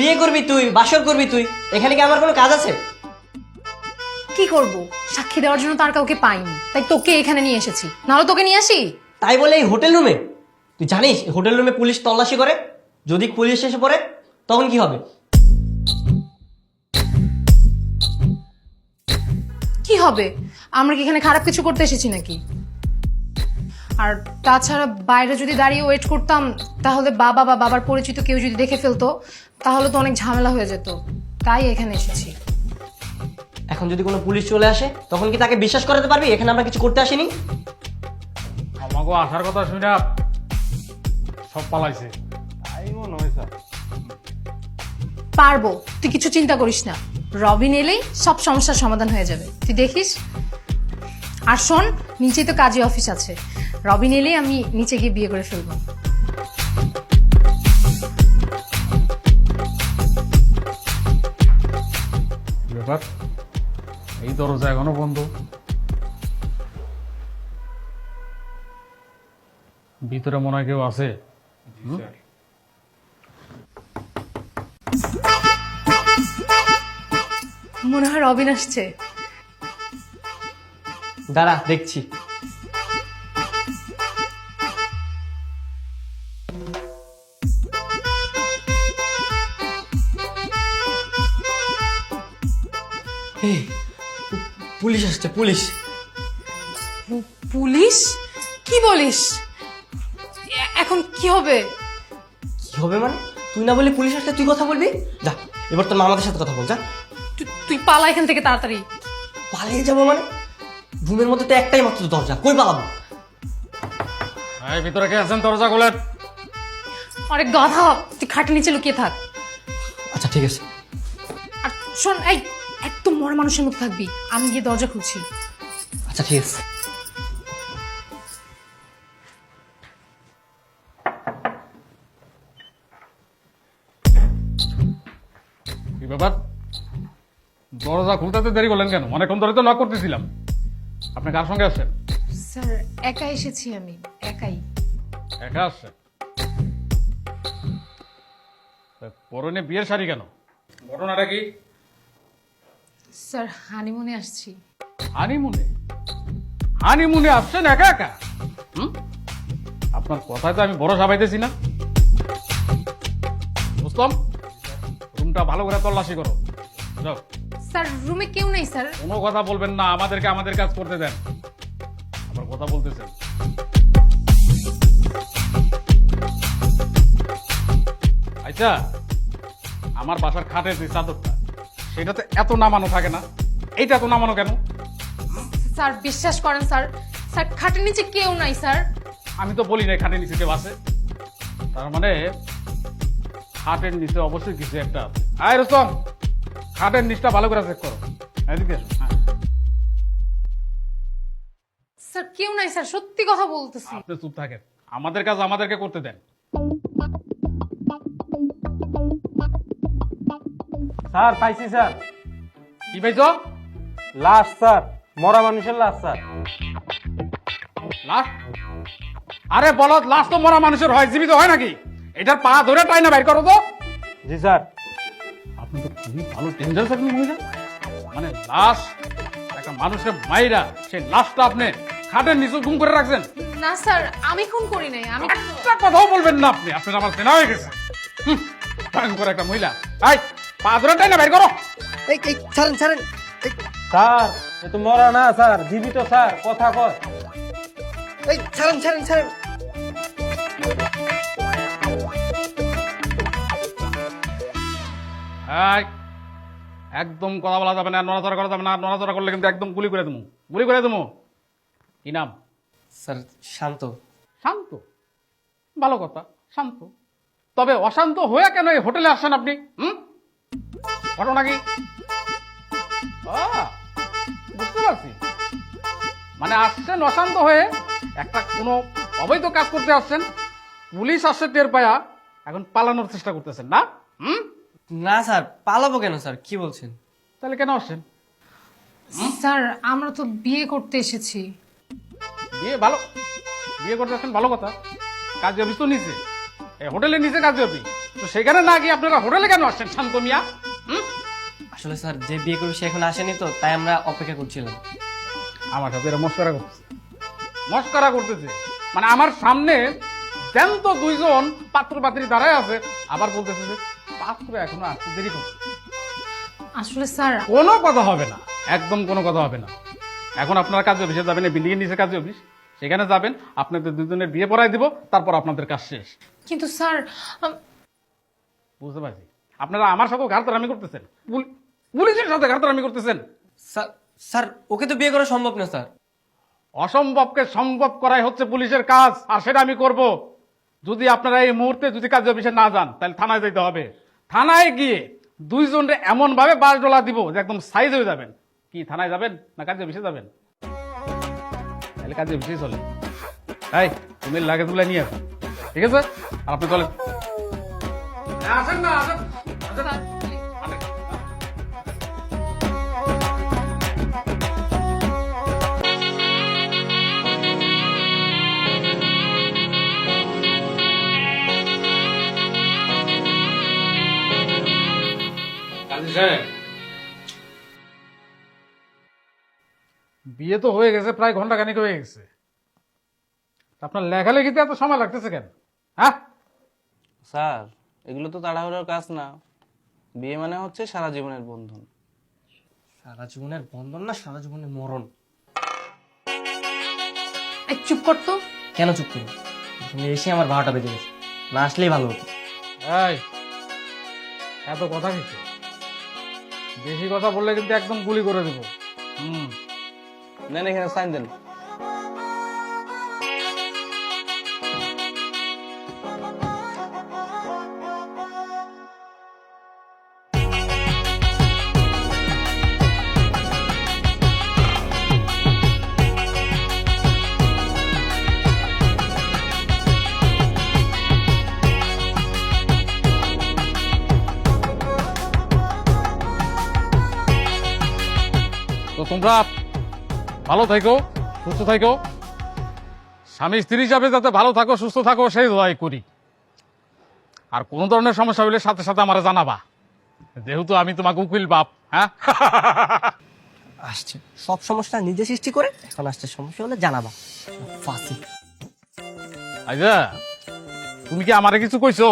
বিয়ে করবি তুই, বাসর করবি তুই, এখানে কি আমার কোনো কাজ আছে? কি করব, সাক্ষী দেওয়ার জন্য তার কাউকে পাইনি, তাই তোকে এখানে নিয়ে এসেছি। নাহলে তোকে নিয়ে আসি? তাই বলে এই হোটেল রুমে? তুই জানিস হোটেল রুমে পুলিশ তল্লাশি করে? যদি পুলিশ এসে পড়ে তখন কি হবে? কি হবে? আমরা কি এখানে খারাপ কিছু করতে এসেছি নাকি? আর তাছাড়া বাইরে যদি দাঁড়িয়ে ওয়েট করতাম, তাহলে বাবা বা বাবার পরিচিত কেউ যদি দেখে ফেলতো, তাহলে তো অনেক ঝামেলা হয়ে যেত। তাই এখানে এসেছি। এখন যদি কোনো পুলিশ চলে আসে তখন কি তাকে বিশ্বাস করাতে পারবি এখানে আমরা কিছু করতে আসিনি? আমাকে আসার কথা শুনে সব পালাইছে, তাই মনে হয় স্যার। পারবো, তুই কিছু চিন্তা করিস না। রবিন এলেই সব সমস্যার সমাধান হয়ে যাবে, তুই দেখিস। আর শোন, নিচেই তো কাজী অফিস আছে, রবিন এলেই আমি নিচে গিয়ে বিয়ে করে ফেলবো। ব্যাপার, এই দরজা এখনো বন্ধ। ভিতরে মনে হয় কেউ আছে। মনে হয় রবিন আসছে। দাঁড়া দেখছি। এই, পুলিশ আসছে, পুলিশ। পুলিশ? কি বলিস? এখন কি হবে? কি হবে মানে? তুই না বলি পুলিশ আসলে তুই কথা বলবি? যা, এবার তোর মামাদের সাথে কথা বল, যা। তুই পালা এখান থেকে তাড়াতাড়ি। পালিয়ে যাবো মানে? রুমের মধ্যে তো একটাই মাত্র দরজা, কই পালাবো? এই ভিতরে কে আছেন? দরজা খোলেন। অনেক গাধা, তুই খাটের নিচে লুকিয়ে থাক। আচ্ছা ঠিক আছে। আর শোন, এই একদম মরা মানুষের মুখ থাকবি, আমি গিয়ে দরজা খুলছি। আচ্ছা ঠিক আছে। কি ব্যাপার, দরজা খুলতে দেরি করলেন কেন? অনেকক্ষণ ধরে তো নক করতেছিলাম। আপনি কার সঙ্গে আসছেন? স্যার, একা এসেছি আমি, একাই। একা আসছেন? পরনে বিয়ের শাড়ি কেন? ঘটনাটা কি? স্যার, হানিমুনে আসছি। হানিমুনে? হানিমুনে আসছেন একা একা? আপনার কথায় তো আমি ভরসা পাইতেছি না। বুঝলাম, রুমটা ভালো করে তল্লাশি করো। যাও। স্যার, রুমে কেউ নাই স্যার। কোনো কথা বলবেন না, আমাদেরকে আমাদের কাজ করতে দেন। আবার কথা বলতেছেন। আচ্ছা, আমার বাসার খাটের যে চাদরটা, সেটাতে এত নামানো থাকে না, এইটা এত নামানো কেন? স্যার বিশ্বাস করেন স্যার, স্যার খাটের নিচে কেউ নাই স্যার। আমি তো বলি না খাটের নিচে কেউ আছে। তার মানে খাটের নিচে অবশ্যই কিছু একটা আছে। আয় রুস্তম, খাটের নিচটা ভালো করে চেক করো। এদিকে এসো। হ্যাঁ। স্যার কেউ নাই স্যার, সত্যি কথা বলতেছি। আপনি চুপ থাকেন, আমাদের কাজ আমাদেরকে করতে দেন। স্যার পাইছি স্যার। কি পাইছো? লাশ স্যার, মরা মানুষের লাশ স্যার। লাশ? আরে বলদ, লাশ তো মরা মানুষের হয়, জীবিত হয় নাকি? এটার পা ধরে টাই না বাইর করো তো। জি স্যার। আপনি তো খুবই ভালো ডেঞ্জারাস একজন মহিলা। মানে লাশ, একটা মানুষের মাইরা সেই লাশটা আপনি খাটের নিচে গুম করে রাখছেন। না স্যার, আমি খুন করি নাই। আমি একটা কথাও বলবেন না আপনি, আপনার আমার চেনা হয়ে গেছে। ভয়ঙ্কর একটা মহিলা। এই পা ধরে টাই না বাইর করো। এই ছাড়েন ছাড়েন। স্যার এ তো মরা না স্যার, জীবিত স্যার, কথা কয়। এই ছাড়েন ছাড়েন ছাড়েন। এই, একদম কথা বলা যাবে না, নড়াচড়া করা যাবে না। নড়াচড়া করলে কিন্তু একদম গুলি করে দেবো, গুলি করে দেবো। কি নাম? স্যার শান্ত। শান্ত? ভালো কথা, শান্ত। তবে অশান্ত হয়ে কেন এই হোটেলে আসছেন আপনি? ঘটনা কি? বুঝতে পারছি, মানে আসছেন অশান্ত হয়ে, একটা কোনো অবৈধ কাজ করতে আসছেন। পুলিশ আসছে টের পায়া, এখন পালানোর চেষ্টা করতেছেন না? না স্যার, পালাবো কেন স্যার? কি বলছেন? তাহলে কেন আসছেন? স্যার, আমরা তো বিয়ে করতে এসেছি। বিয়ে করতে আসছেন, ভালো কথা। কাজী অফিস তো নিচে, এই হোটেলের নিচে কাজী অফিস। তো সেখানে না গিয়ে আপনারা হোটেলে কেন আসছেন শান্ত মিয়া? আসলে স্যার যে বিয়ে করবে সে এখন আসেনি তো, তাই আমরা অপেক্ষা করছিলাম। আমার সাথে এরা মস্করা করতেছে, মস্করা করতেছে। মানে আমার সামনে জ্যান্ত দুইজন পাত্র পাত্রী দাঁড়ায় আছে, আবার বলতেছে যে পাত্র এখনো আসতে দেরি করছে। আসলে স্যার কোনো কথা হবে না, একদম কোনো কথা হবে না। এখন আপনার কাজ অফিসে যাবেন, এই বিল্ডিং এর নিচে কাজ অফিস, সেখানে যাবেন, আপনাদের দুজনের বিয়ে পড়াই দিব, তারপর আপনাদের কাজ শেষ। কিন্তু স্যার বুঝতে পারছি আপনারা আমার সাথে ঘাটতারামি করতেছেন, পুলিশের সাথে ঘাটতারামি করতেছেন। স্যার স্যার ওকে তো বিয়ে করা সম্ভব না স্যার। অসম্ভবকে সম্ভব করাই হচ্ছে পুলিশের কাজ, আর সেটা আমি করব। যদি আপনারা এই মুহূর্তে যদি কাজ অফিসে না যান, তাহলে থানায় যেতে হবে। থানায় গিয়ে দুইজনরে এমন ভাবে বাস ডলা দিব যে একদম সাইজ হয়ে যাবেন। কি থানায় যাবেন না কাজ অফিসে যাবেন? তাহলে কাজ অফিসেই চলে। এই তুমি লাগে তুলে নিয়ে আসো, ঠিক আছে? আর আপনি চলেন। আসেন না, আসেন, আসেন। আসেন। কাজী সাহেব, বিয়ে তো হয়ে গেছে, প্রায় ঘন্টাখানিক হয়ে গেছে। আপনার লেখালেখিতে এত সময় লাগতেছে কেন? হ্যাঁ স্যার, এগুলো তো তাড়াহুড়োর কাজ না। বিয়ে মানে হচ্ছে সারা জীবনের বন্ধন। সারা জীবনের বন্ধন না, সারা জীবনের মরণ। এই চুপ কর তো। কেন চুপ করি? তুমি এসে আমার 12টা বেজে গেছে, না আসলেই ভালো হতো। এই এত কথা কিছু বেশি কথা বললে কিন্তু একদম গুলি করে দেবো। নেন এখানে সাইন দেন। তো তোমরা ভালো থাকো, সুস্থ থাকো। স্বামী স্ত্রী হিসাবে যাতে ভালো থাকো, সুস্থ থাকো, সেই দোয়াই করি। আর কোন ধরনের সমস্যা হইলে সাথে সাথে আমার জানাবা, যেহেতু আমি তোমাকে উকিল বাপ। হ্যাঁ আসছে সব সমস্যা নিজে সৃষ্টি করে, এখন আসছে সমস্যা হলে জানাবা। ফাঁসি। আচ্ছা, তুমি কি আমারে কিছু কইছো?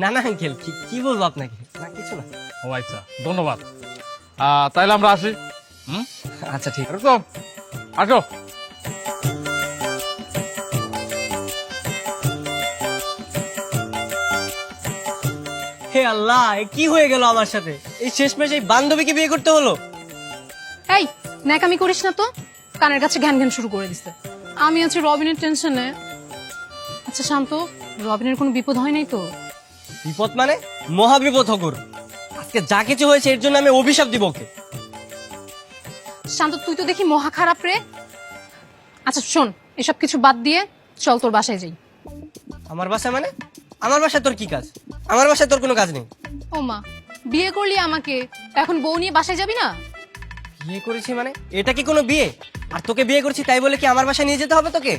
না না আঙ্কেল, কি বলবো আপনাকে? না কিছু না। ও আচ্ছা, ধন্যবাদ। তাইলে আমরা আসি। আচ্ছা ঠিক আছে। তো আসো। হে আল্লাহ, এ কি হয়ে গেল আমার সাথে? এই শেষমেশ এই বান্ধবীকে বিয়ে করতে হলো। এই ন্যাকামি করিস না তো, কানের কাছে ঘ্যান ঘ্যান শুরু করে দিছে। আমি আছি রবিনের টেনশনে। আচ্ছা শান্ত, রবিনের কোনো বিপদ হয় নাই তো? বিপদ মানে মহা বিপদ হগর। আজকে যা কিছু হয়েছে এর জন্য আমি অভিশাপ দিব ওকে। শান্ত, তুই তো দেখি মহা খারাপ রে। আচ্ছা শোন, এসব কিছু বাদ দিয়ে চল তোর বাসায় যাই। আমার বাসায় মানে? আমার বাসায় তোর কি কাজ? আমার বাসায় তোর কোনো কাজ নেই। ও মা, বিয়ে করলি আমাকে, এখন বউ নিয়ে বাসায় যাবি না? বিয়ে করেছি মানে? এটা কি কোনো বিয়ে? আর তোকে বিয়ে করছি তাই বলে কি আমার বাসায় নিয়ে যেতে হবে তোকে?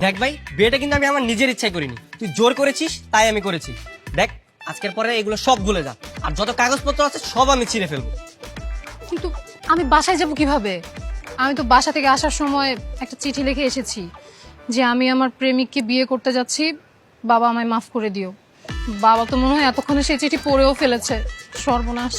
দেখ ভাই, বিয়েটা কিন্তু আমি আমার নিজের ইচ্ছায় করিনি, তুই জোর করেছিস তাই আমি করেছি। দেখ, আজকের পরে এগুলো সব ভুলে যা, আর যত কাগজপত্র আছে সব আমি ছিঁড়ে ফেলবো। কিন্তু আমি বাসায় যাব কিভাবে? আমি তো বাসা থেকে আসার সময় একটা চিঠি লিখে এসেছি যে আমি আমার প্রেমিককে বিয়ে করতে যাচ্ছি, বাবা আমায় মাফ করে দিও। বাবা তো মনে হয় এতক্ষণে সেই চিঠি পড়েও ফেলেছে। সর্বনাশ।